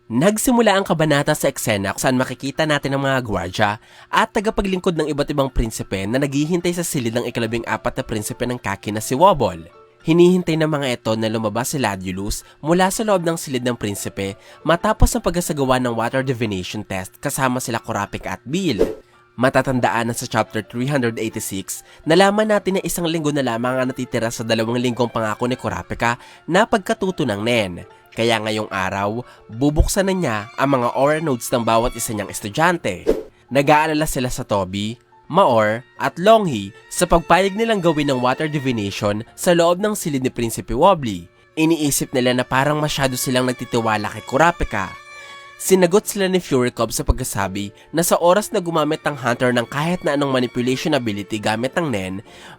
Nagsimula ang kabanata sa eksena kung saan makikita natin ang mga gwardya at tagapaglingkod ng iba't ibang prinsipe na naghihintay sa silid ng ika-14 na prinsipe ng Kaki na si Wobble. Hinihintay ng mga ito na lumabas si Ladulus mula sa loob ng silid ng prinsipe matapos ang pagkasagawa ng water divination test kasama sila Kurapika at Bill. Matatandaan na sa chapter 386, nalaman natin na isang linggo na lamang ang natitira sa 2 linggong pangako ni Kurapika na pagkatuto ng Nen. Kaya ngayong araw, bubuksan na niya ang mga aura nodes ng bawat isa niyang estudyante. Nag-aalala sila sa Toby, Maor at Longhi sa pagpayag nilang gawin ng water divination sa loob ng silid ni Prinsipe Wobbly. Iniisip nila na parang masyado silang nagtitiwala kay Kurapika. Sinagot sila ni Fury Cub sa pagkasabi na sa oras na gumamit ng Hunter ng kahit na anong manipulation ability gamit ng Nen,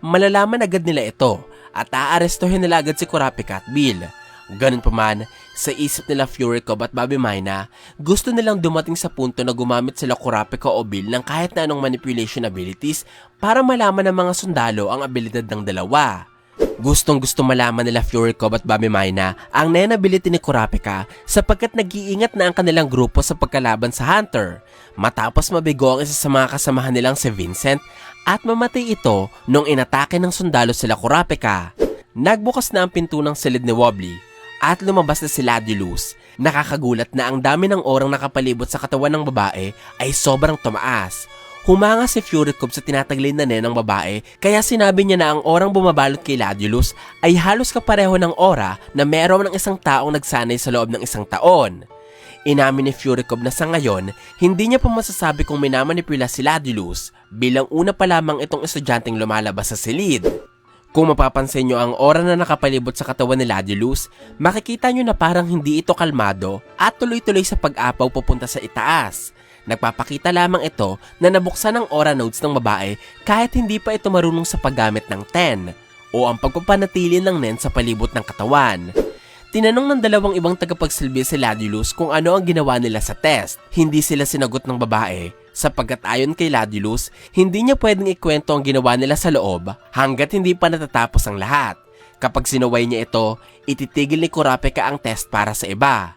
malalaman agad nila ito at aarestuhin nila agad si Kurapika at Bill. Ganun pa man, sa isip nila Fury Cub at Bobby Mina, gusto nilang dumating sa punto na gumamit sila Kurapika o Bill ng kahit na anong manipulation abilities para malaman ng mga sundalo ang abilidad ng dalawa. Gustong-gusto malaman nila Fury Cub at Bobby Mina ang Nen ability ni Kurapika sapagkat nag-iingat na ang kanilang grupo sa pagkalaban sa Hunter. Matapos mabigo ang isa sa mga kasamahan nilang si Vincent at mamatay ito nung inatake ng sundalo sila Kurapika. Nagbukas na ang pinto ng silid ni Wobbly at lumabas na si Ladulus. Nakakagulat na ang dami ng orang nakapalibot sa katawan ng babae ay sobrang tumaas. Humanga si Fury Cub sa tinataglay na Nen ng babae kaya sinabi niya na ang orang bumabalot kay Ladulus ay halos kapareho ng ora na meron ng isang taong nagsanay sa loob ng isang taon. Inamin ni Fury Cub na sa ngayon, hindi niya pa masasabi kung minamanipula si Ladulus bilang una pa lamang itong estudyanteng lumalabas sa silid. Kung mapapansin nyo ang aura na nakapalibot sa katawan ni Ladulus, makikita nyo na parang hindi ito kalmado at tuloy-tuloy sa pag-apaw papunta sa itaas. Nagpapakita lamang ito na nabuksan ang aura nodes ng babae kahit hindi pa ito marunong sa paggamit ng Ten o ang pagpapanatili ng Nen sa palibot ng katawan. Tinanong ng 2 ibang tagapagsilbi si Ladulus kung ano ang ginawa nila sa test. Hindi sila sinagot ng babae sapagkat ayon kay Ladulus, hindi niya pwedeng ikwento ang ginawa nila sa loob hanggat hindi pa natatapos ang lahat. Kapag sinaway niya ito, ititigil ni Kurapika ang test para sa iba.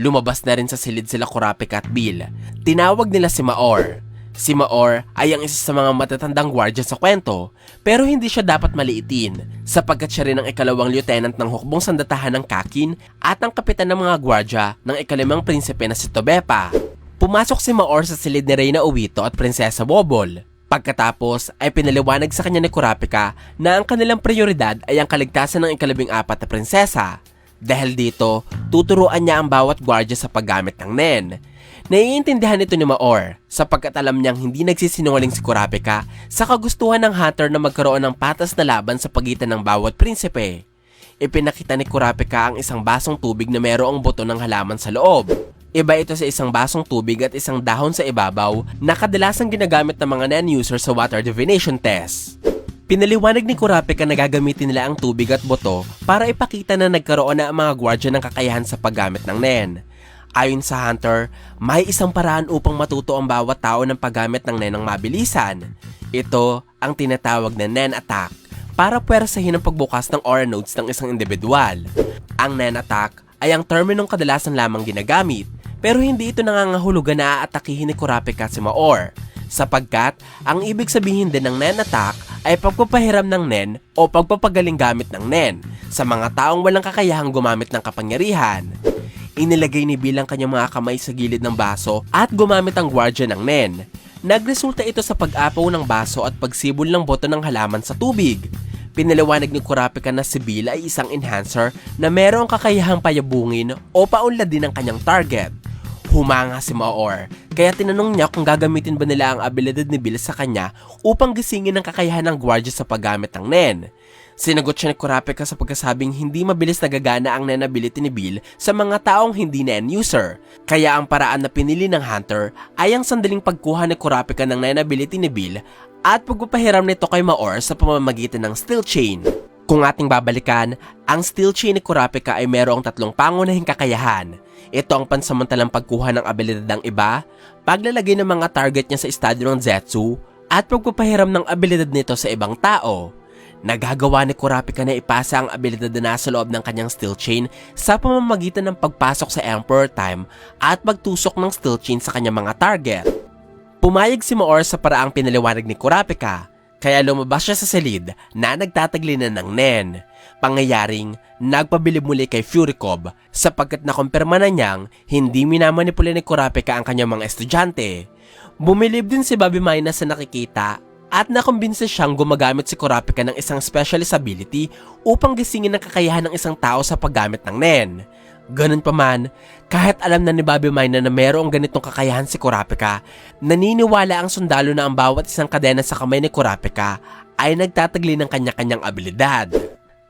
Lumabas na rin sa silid sila Kurapika at Bill. Tinawag nila si Maor. Si Maor ay ang isa sa mga matatandang gwardya sa kwento, pero hindi siya dapat maliitin sapagkat siya rin ang ika-2 lieutenant ng hukbong sandatahan ng Kakin at ang kapitan ng mga gwardya ng ika-5 prinsipe na si Tobepa. Pumasok si Maor sa silid ni Reyna Uwito at Prinsesa Wobble. Pagkatapos ay pinaliwanag sa kanya ni Kurapika na ang kanilang prioridad ay ang kaligtasan ng ika-14 na prinsesa. Dahil dito, tuturuan niya ang bawat gwardya sa paggamit ng Nen. Naiintindihan ito ni Maor sapagkat alam niyang hindi nagsisinungaling si Kurapika sa kagustuhan ng Hunter na magkaroon ng patas na laban sa pagitan ng bawat prinsipe. Ipinakita ni Kurapika ang isang basong tubig na mayroong buto ng halaman sa loob. Iba ito sa isang basong tubig at isang dahon sa ibabaw na kadalasang ginagamit ng mga Nen users sa water divination test. Pinaliwanag ni Kurapika na gagamitin nila ang tubig at buto para ipakita na nagkaroon na ang mga gwardya ng kakayahan sa paggamit ng Nen. Ayon sa Hunter, may isang paraan upang matuto ang bawat tao ng paggamit ng Nen ng mabilisan. Ito ang tinatawag na Nen Attack para puwersahin ang pagbukas ng aura nodes ng isang individual. Ang Nen Attack ay ang terminong kadalasan lamang ginagamit, pero hindi ito nangangahulugan na aatakihin ni Kurapika si Maor, sapagkat ang ibig sabihin din ng Nen Attack ay pagpapahiram ng Nen o pagpapagaling gamit ng Nen sa mga taong walang kakayahang gumamit ng kapangyarihan. Inilagay ni Bill ang kanyang mga kamay sa gilid ng baso at gumamit ang gwardya ng Nen. Nagresulta ito sa pag-apaw ng baso at pagsibol ng boto ng halaman sa tubig. Pinaliwanag ni Kurapika na si Bill ay isang enhancer na mayroong kakayahang payabungin o paunladin ang kanyang target. Humanga si Maor, kaya tinanong niya kung gagamitin ba nila ang abilidad ni Bill sa kanya upang gisingin ang kakayahan ng gwardya sa paggamit ng Nen. Sinagot siya ni Kurapika sa pagkasabing hindi mabilis nagagana ang Nen ability ni Bill sa mga taong hindi Nen user. Kaya ang paraan na pinili ng Hunter ay ang sandaling pagkuha ni Kurapika ng Nen ability ni Bill at pagpapahiram nito kay Maor sa pamamagitan ng Steel Chain. Kung ating babalikan, ang Steel Chain ni Kurapika ay mayroong 3 pangunahing kakayahan. Ito ang pansamantalang pagkuha ng abilidad ng iba, paglalagay ng mga target niya sa estadyo ng Zetsu, at pagpapahiram ng abilidad nito sa ibang tao. Nagagawa ni Kurapika na ipasa ang abilidad na nasa loob ng kanyang steel chain sa pamamagitan ng pagpasok sa Emperor Time at pagtusok ng steel chain sa kanyang mga target. Pumayag si Maor sa paraang pinaliwanag ni Kurapika, kaya lumabas siya sa silid na nagtataglinan ng Nen. Pangyayaring nagpabilib muli kay Furikov sapagkat nakumpirma na niyang hindi minamanipula ni Kurapika ang kanyang mga estudyante. Bumilib din si Bobby Mina sa nakikita at nakumbinsa siyang gumagamit si Kurapika ng isang specialist ability upang gisingin ang kakayahan ng isang tao sa paggamit ng Nen. Ganun pa man, kahit alam na ni Bobby Mina na mayroong ganitong kakayahan si Kurapika, naniniwala ang sundalo na ang bawat isang kadena sa kamay ni Kurapika ay nagtatagli ng kanya-kanyang abilidad.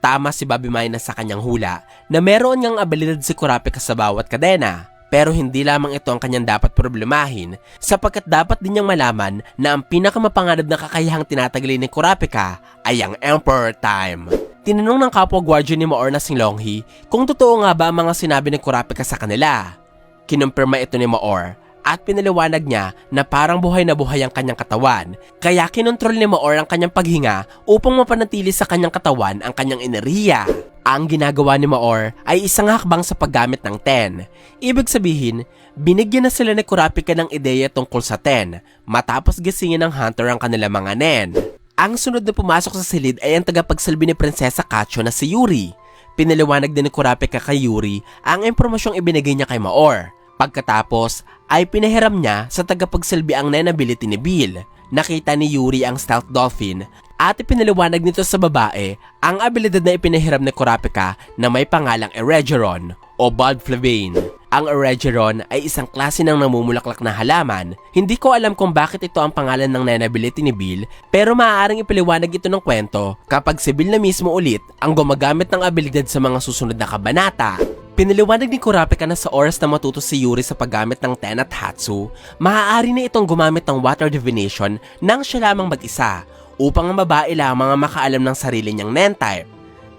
Tama si Bobby Mina sa kanyang hula na meron niyang abilidad si Kurapika sa bawat kadena. Pero hindi lamang ito ang kanyang dapat problemahin sapagkat dapat din niyang malaman na ang pinakamapanganib na kakayahang tinatagli ni Kurapika ay ang Emperor Time. Tinanong ng kapwa gwardiya ni Maor na si Longhee kung totoo nga ba ang mga sinabi ni Kurapika sa kanila. Kinumpirma ito ni Maor at pinaliwanag niya na parang buhay na buhay ang kanyang katawan, kaya kinontrol ni Maor ang kanyang paghinga upang mapanatili sa kanyang katawan ang kanyang enerhiya. Ang ginagawa ni Maor ay isang hakbang sa paggamit ng Ten. Ibig sabihin, binigyan na sila ni Kurapika ng ideya tungkol sa Ten matapos gisingin ng Hunter ang kanilang mga Nen. Ang sunod na pumasok sa silid ay ang tagapagsalbi ni Prinsesa Kacho na si Yuri. Pinaliwanag din ni Kurapika kay Yuri ang impormasyong ibinigay niya kay Maor. Pagkatapos ay pinahiram niya sa tagapagsilbi ang Nen ability ni Bill. Nakita ni Yuri ang Stealth Dolphin at ipinaliwanag nito sa babae ang abilidad na ipinahiram ni Kurapika na may pangalang Eregeron o Bodflavane. Ang Eregeron ay isang klase ng namumulaklak na halaman. Hindi ko alam kung bakit ito ang pangalan ng Nen ability ni Bill, pero maaaring ipaliwanag ito ng kwento kapag si Bill na mismo ulit ang gumagamit ng abilidad sa mga susunod na kabanata. Pinaliwanag ni Kurapika na sa oras na matuto si Yuri sa paggamit ng Ten at Hatsu, maaari na itong gumamit ng Water Divination nang siya lamang mag-isa upang ang babae lamang ang makaalam ng sarili niyang Nen type.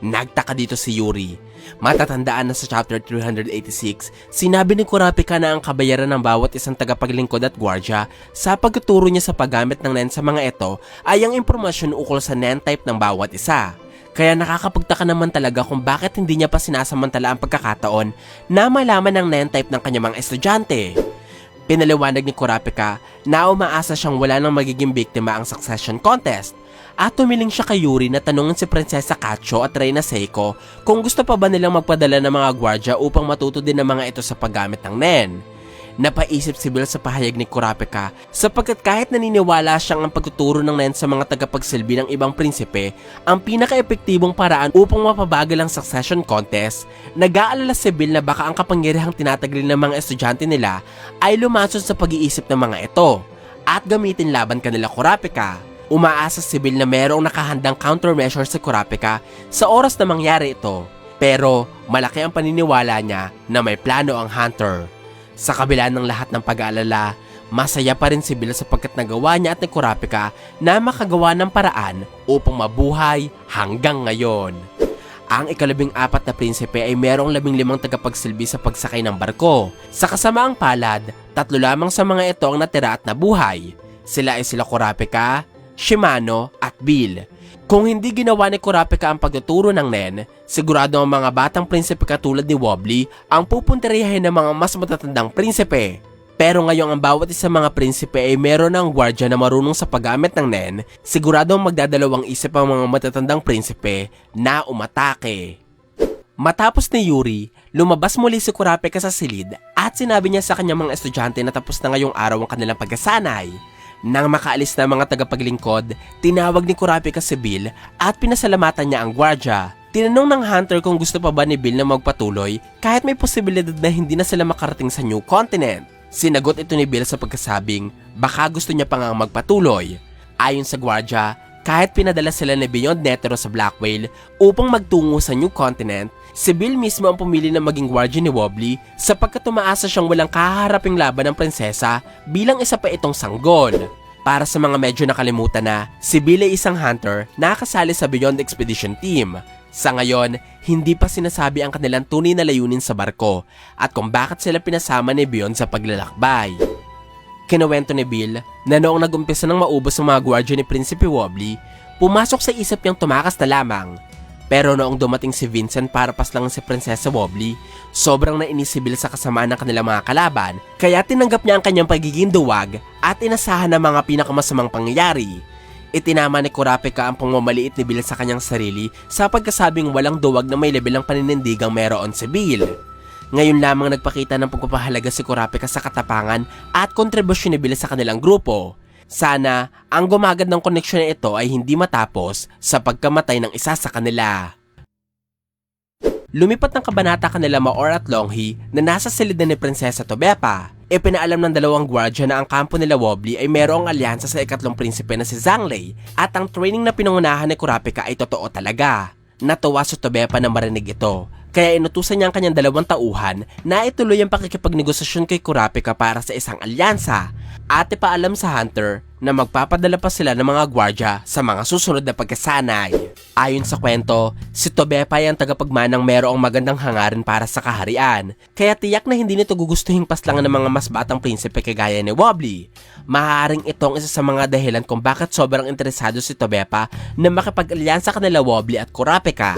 Nagtaka dito si Yuri. Matatandaan na sa chapter 386, sinabi ni Kurapika na ang kabayaran ng bawat isang tagapaglingkod at gwardya sa pagtuturo niya sa paggamit ng Nen sa mga ito ay ang impormasyon ukol sa Nen type ng bawat isa. Kaya nakakapagtaka naman talaga kung bakit hindi niya pa sinasamantala ang pagkakataon na malaman ng Nen type ng kanyang mga estudyante. Pinaliwanag ni Kurapika na umaasa siyang wala nang magiging biktima ang succession contest at tumiling siya kay Yuri na tanungin si Prinsesa Kacho at Reyna Seiko kung gusto pa ba nilang magpadala ng mga gwardya upang matuto din ng mga ito sa paggamit ng Nen. Napaisip si Bill sa pahayag ni Kurapika sapagkat kahit naniniwala siyang ang pagtuturo ng Nen sa mga tagapagsilbi ng ibang prinsipe ang pinaka-epektibong paraan upang mapabagal ang succession contest, nag-aalala si Bill na baka ang kapangyarihang tinatagli ng mga estudyante nila ay lumason sa pag-iisip ng mga ito at gamitin laban kanila Kurapika. Umaasa si Bill na mayroong nakahandang countermeasure sa Kurapika sa oras na mangyari ito, pero malaki ang paniniwala niya na may plano ang Hunter. Sa kabila ng lahat ng pag-aalala, masaya pa rin si Bill sapagkat nagawa niya at ni Kurapika na makagawa ng paraan upang mabuhay hanggang ngayon. Ang ika-14 na prinsipe ay merong 15 tagapagsilbi sa pagsakay ng barko. Sa kasamaang palad, 3 lamang sa mga ito ang natira at nabuhay. Sila ay sila Kurapika, Shimano at Bill. Kung hindi ginawa ni Kurapika ang pagtuturo ng Nen, sigurado ang mga batang prinsipe katulad ni Wobbly ang pupunteriyahin ng mga mas matatandang prinsipe. Pero ngayong ang bawat isa mga prinsipe ay meron ng gwardya na marunong sa paggamit ng Nen, sigurado magdadalawang isip ang mga matatandang prinsipe na umatake. Matapos ni Yuri, lumabas muli si Kurapika sa silid at sinabi niya sa kanyang mga estudyante na tapos na ngayong araw ang kanilang pagkasanay. Nang makaalis na mga tagapaglingkod, tinawag ni Kurapika si Bill at pinasalamatan niya ang gwardya. Tinanong ng Hunter kung gusto pa ba ni Bill na magpatuloy kahit may posibilidad na hindi na sila makarating sa New Continent. Sinagot ito ni Bill sa pagkasabing baka gusto niya pa nga magpatuloy. Ayon sa gwardya, kahit pinadala sila ni Beyond Netero sa Black Whale upang magtungo sa New Continent, si Bill mismo ang pumili na maging gwardya ni Wobbly sapagkat umaasa siyang walang kaharaping laban ng prinsesa bilang isa pa itong sanggol. Para sa mga medyo nakalimutan na, si Bill ay isang hunter na kasali sa Beyond Expedition Team. Sa ngayon, hindi pa sinasabi ang kanilang tunay na layunin sa barko at kung bakit sila pinasama ni Beyond sa paglalakbay. Kinuwento ni Bill na noong nag-umpisa ng maubos ang mga gwardya ni Prinsipe Wobbly, pumasok sa isip niyang tumakas na lamang. Pero noong dumating si Vincent para paslang si Prinsesa Wobbly, sobrang nainis si Bill sa kasamaan ng kanilang mga kalaban, kaya tinanggap niya ang kanyang pagiging duwag at inasahan ng mga pinakamasamang pangyayari. Itinama ni Kurapika ang pangmamaliit ni Bill sa kanyang sarili sa pagkasabing walang duwag na may level ng paninindigang meron si Bill. Ngayon lamang nagpakita ng pagpapahalaga si Kurapika sa katapangan at kontribusyon ni Bill sa kanilang grupo. Sana ang gumagandang koneksyon na ito ay hindi matapos sa pagkamatay ng isa sa kanila. Lumipat ng kabanata kanila Maor at Longhi na nasa silid na ni Prinsesa Tobepa. Ipinaalam ng dalawang gwardya na ang kampo nila Wobbly ay mayroong alyansa sa ikatlong prinsipe na si Zhonglei at ang training na pinangunahan ni Kurapika ay totoo talaga. Natuwa si Tobepa na marinig ito, kaya inutusan niya ang kanyang dalawang tauhan na ituloy ang pakikipagnegosasyon kay Kurapika para sa isang alyansa at ipaalam sa Hunter na magpapadala pa sila ng mga gwardya sa mga susunod na pagkasanay. Ayon sa kwento, si Tobepa ay ang tagapagmanang mayroong magandang hangarin para sa kaharian, kaya tiyak na hindi nito gugustuhing paslangan ng mga mas batang prinsipe kagaya ni Wobbly. Maaaring itong isa sa mga dahilan kung bakit sobrang interesado si Tobepa na makipag-alyansa kanila Wobbly at Kurapika.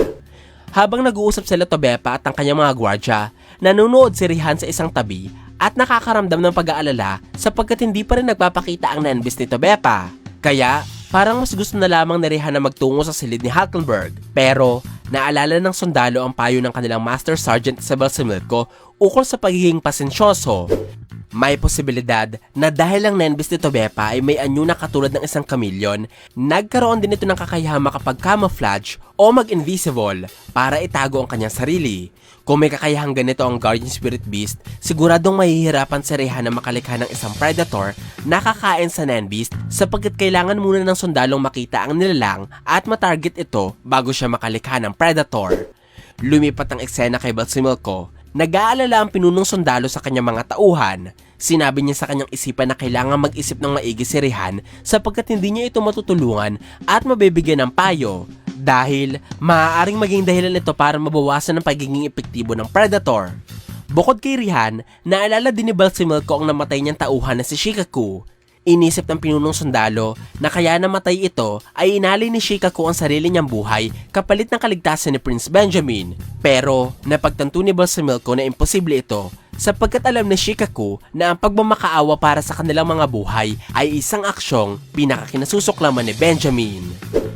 Habang nag-uusap sila Tobepa at ang kanyang mga gwardya, nanonood si Rihan sa isang tabi at nakakaramdam ng pag-aalala sapagkat hindi pa rin nagpapakita ang nanbis ni Tobepa. Kaya, parang mas gusto na lamang ni Rihan na magtungo sa silid ni Hulkenberg. Pero, naalala ng sundalo ang payo ng kanilang Master Sergeant Isabel Similko ukol sa pagiging pasensyoso. May posibilidad na dahil ang nanbis ni Tobepa ay may anyo na katulad ng isang kamilyon, nagkaroon din ito ng kakayahang makapag-camouflage o mag-invisible para itago ang kanyang sarili. Kung may kakayahang ganito ang Guardian Spirit Beast, siguradong mahihirapan si Rihan na makalikha ng isang predator na kakain sa nanbeast sapagkat kailangan muna ng sundalong makita ang nilalang at matarget ito bago siya makalikha ng predator. Lumipat ang eksena kay Balsimilko. Nag-aalala ang pinunong sundalo sa kanyang mga tauhan. Sinabi niya sa kanyang isipan na kailangan mag-isip ng maigi si Rihan sapagkat hindi niya ito matutulungan at mabibigyan ng payo. Dahil maaaring maging dahilan ito para mabawasan ang pagiging epektibo ng predator. Bukod kay Rihan, naalala din ni Balsimilko ang namatay niyang tauhan na si Shikaku. Inisip ng pinunong sundalo na kaya namatay ito ay inalay ni Shikaku ang sarili niyang buhay kapalit ng kaligtasan ni Prince Benjamin. Pero napagtanto ni Balsimilko na imposible ito sapagkat alam ni Shikaku na ang pagmamakaawa para sa kanilang mga buhay ay isang aksyong pinakakinasusuklaman ni Benjamin.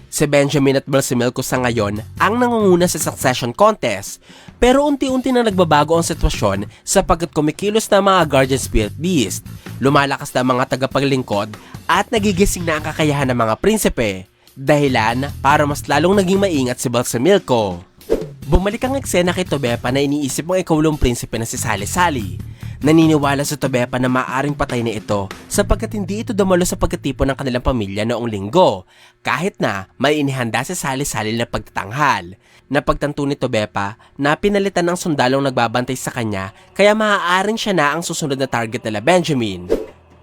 Si Benjamin at Balsimilko sa ngayon ang nangunguna sa succession contest, pero unti-unti na nagbabago ang sitwasyon sapagkat kumikilos na mga Guardian Spirit Beast, lumalakas na mga tagapaglingkod at nagigising na ang kakayahan ng mga prinsipe, dahilan para mas lalong naging maingat si Balsimilko. Bumalik ang eksena kay Tobepa na iniisip mong ikaw lang prinsipe na si Sally-Sally. Naniniwala sa Tobepa na maaaring patay na ito sapagkat hindi ito dumalo sa pagkatipon ng kanilang pamilya noong linggo, kahit na may inihanda si Sally-Sally na pagtatanghal. Napagtanto ni Tobepa na pinalitan ng sundalong nagbabantay sa kanya kaya maaaring siya na ang susunod na target nila Benjamin.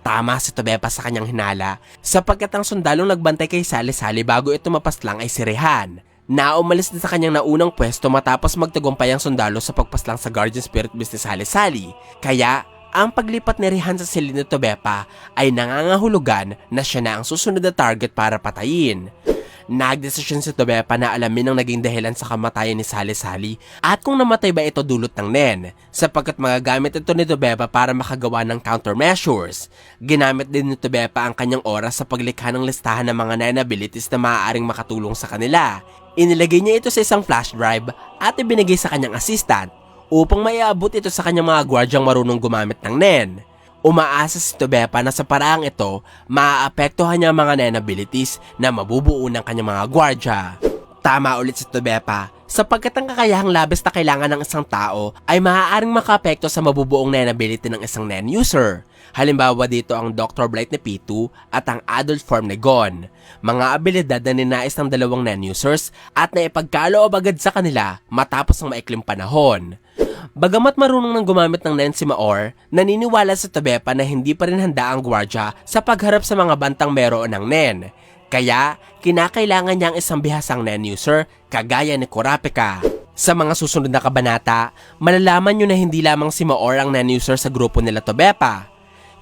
Tama si Tobepa sa kanyang hinala sapagkat ang sundalong nagbantay kay Sally-Sally bago ito mapaslang ay si Rihan, na umalis din sa kanyang naunang pwesto matapos magtagumpay ang sundalo sa pagpaslang sa Guardian Spirit Beast ni Sally-Sally. Kaya, ang paglipat ni Rihan sa silid ni Tobepa ay nangangahulugan na siya na ang susunod na target para patayin. Nagdesisyon si Tobepa na alamin ang naging dahilan sa kamatayan ni Sally-Sally at kung namatay ba ito dulot ng Nen, sapagkat magagamit ito ni Tobepa para makagawa ng countermeasures. Ginamit din ni Tobepa ang kanyang oras sa paglikha ng listahan ng mga Nen abilities na maaaring makatulong sa kanila. Inilagay niya ito sa isang flash drive at ibinigay sa kanyang assistant upang maiabot ito sa kanyang mga gwardyang marunong gumamit ng Nen. Umaasa si Tobepa na sa paraang ito, maaapektuhan niya ang mga Nen abilities na mabubuo ng kanyang mga gwardya. Tama ulit si Tobepa, sapagkat ang kakayahang labis na kailangan ng isang tao ay maaaring makaapekto sa mabubuong Nen ability ng isang Nen user. Halimbawa dito ang Dr. Blight ni Pitu at ang adult form ni Gon. Mga abilidad na ninais ng dalawang Nen users at naipagkaloob agad sa kanila matapos ang maikling panahon. Bagamat marunong nang gumamit ng Nen si Maor, naniniwala si Tobepa na hindi pa rin handa ang gwardya sa pagharap sa mga bantang meron ng Nen. Kaya, kinakailangan niya ang isang bihasang Nen user kagaya ni Kurapika. Sa mga susunod na kabanata, malalaman nyo na hindi lamang si Maor ang Nen user sa grupo nila Tobepa.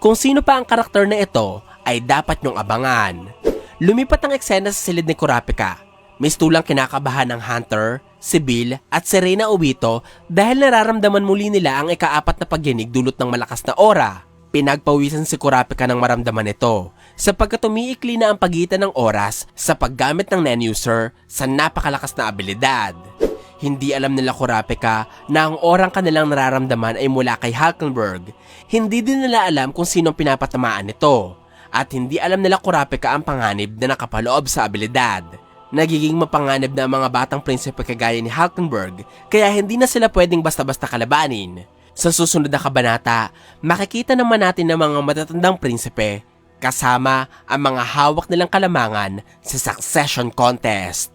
Kung sino pa ang karakter na ito ay dapat nyong abangan. Lumipat ang eksena sa silid ni Kurapika. Mistulang kinakabahan ng Hunter, si Bill at si Reyna Obito dahil nararamdaman muli nila ang ikaapat na pagyanig dulot ng malakas na aura. Pinagpawisan si Kurapika ng maramdaman ito sapagkat umiikli na ang pagitan ng oras sa paggamit ng Nenuser sa napakalakas na abilidad. Hindi alam nila Kurapika na ang orang kanilang nararamdaman ay mula kay Hulkenberg. Hindi din nila alam kung sino pinapatamaan nito. At hindi alam nila Kurapika ang panganib na nakapaloob sa abilidad. Nagiging mapanganib na ang mga batang prinsipe kagaya ni Hulkenberg kaya hindi na sila pwedeng basta-basta kalabanin. Sa susunod na kabanata, makikita naman natin ng mga matatandang prinsipe kasama ang mga hawak nilang kalamangan sa succession contest.